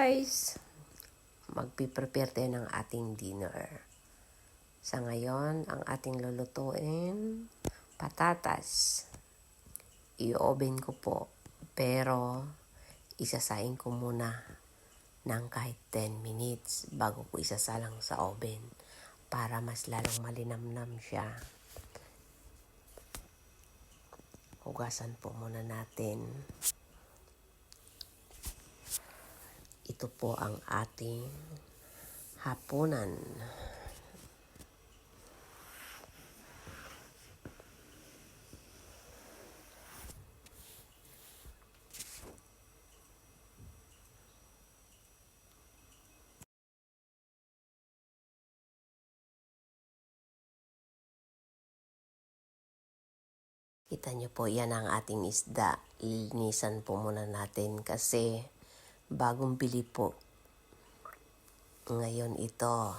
guys! Magpiprepare tayo ng ating dinner. Sa ngayon, ang ating lulutuin, patatas. I-oven ko po, pero isasaing ko muna ng kahit 10 minutes bago ko isasalang sa oven para mas lalong malinamnam siya. Hugasan po muna natin. Ito po ang ating hapunan. Kita nyo po, yan ang ating isda. Linisan po muna natin kasi bagong bili po. Ngayon ito.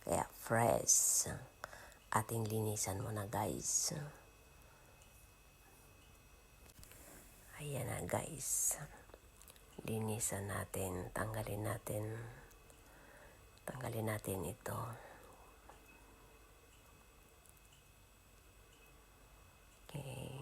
Kaya fresh. Ating linisan muna guys. Ayan na guys. Linisan natin. Tanggalin natin ito. Okay.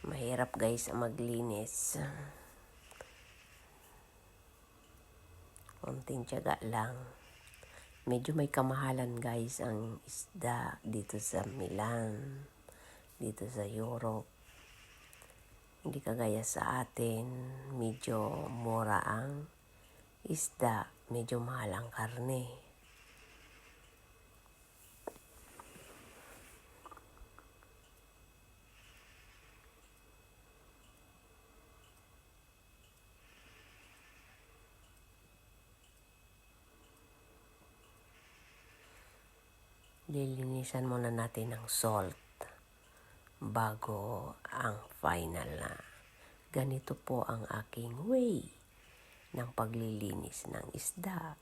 Mahirap guys maglinis. Konting tiyaga lang. Medyo may kamahalan guys ang isda dito sa Milan, dito sa Europe. Hindi kagaya sa atin, medyo mura ang isda, medyo mahal ang karne. Lilinisan muna natin ng salt bago ang final na. Ganito po ang aking way ng paglilinis ng isda.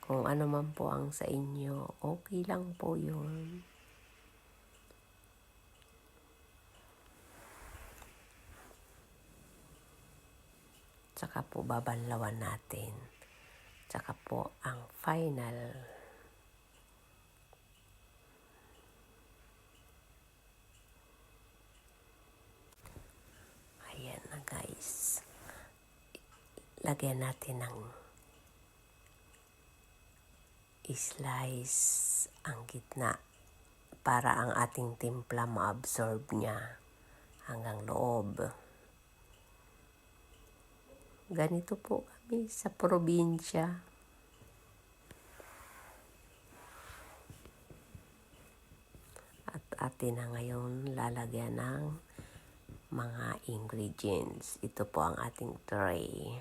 Kung ano man po ang sa inyo, okay lang po yun. Tsaka po babanlawan natin. Tsaka po ang final. Ayan na guys. Lagyan natin ng slice ang gitna para ang ating timpla ma-absorb niya hanggang loob. Ganito po kami sa probinsya. At atin na ngayon lalagyan ng mga ingredients. Ito po ang ating tray.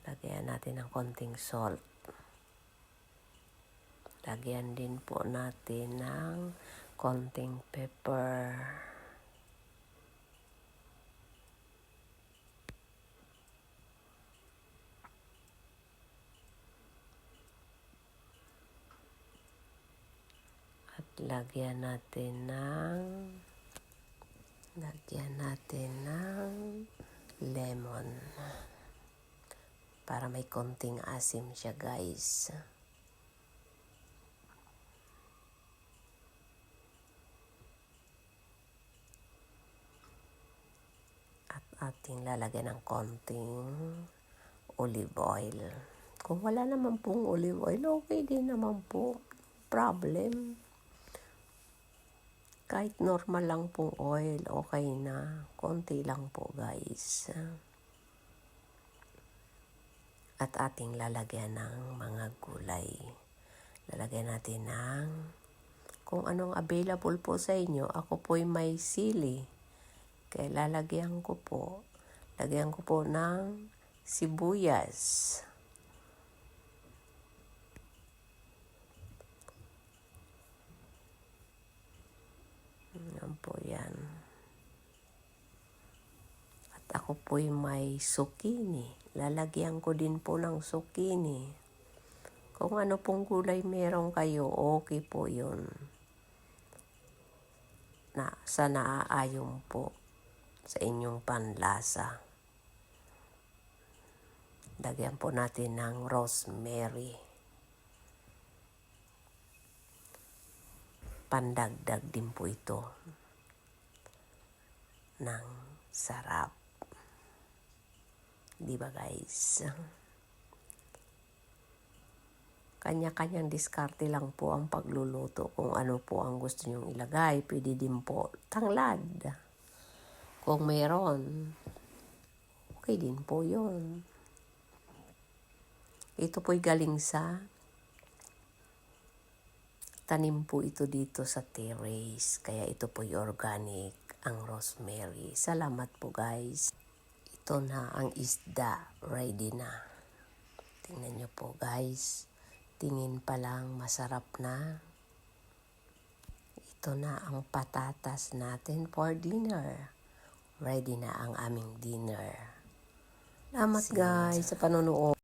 Lagyan natin ng konting salt. Lagyan din po natin ng konting pepper. At lagyan natin ng lemon. Para may konting asim siya guys. At ating lalagyan ng konting olive oil. Kung wala naman pong olive oil, okay din naman po. Problem. Kahit normal lang pong oil, okay na. Konti lang po guys. At ating lalagyan ng mga gulay. Lalagyan natin ng kung anong available po sa inyo. Ako po'y may sili. Kaya lagyan ko po ng sibuyas. Ayan po yan. At ako po'y may zucchini. Lalagyan ko din po ng zucchini. Kung ano pong gulay meron kayo, okay po yun. Sa naaayon po sa inyong panlasa. Lagyan po natin ng rosemary. Pandagdag din po ito ng sarap. Di ba guys? Kanya-kanyang diskarte lang po ang pagluluto. Kung ano po ang gusto nyong ilagay, pwede din po tanglad. Kung mayroon, okay din po yun. Ito po'y galing sa tanim po ito dito sa terrace. Kaya ito po'y organic, ang rosemary. Salamat po guys. Ito na ang isda. Ready na. Tingnan nyo po guys. Tingin pa lang masarap na. Ito na ang patatas natin for dinner. Ready na ang aming dinner. Salamat guys sa panonood.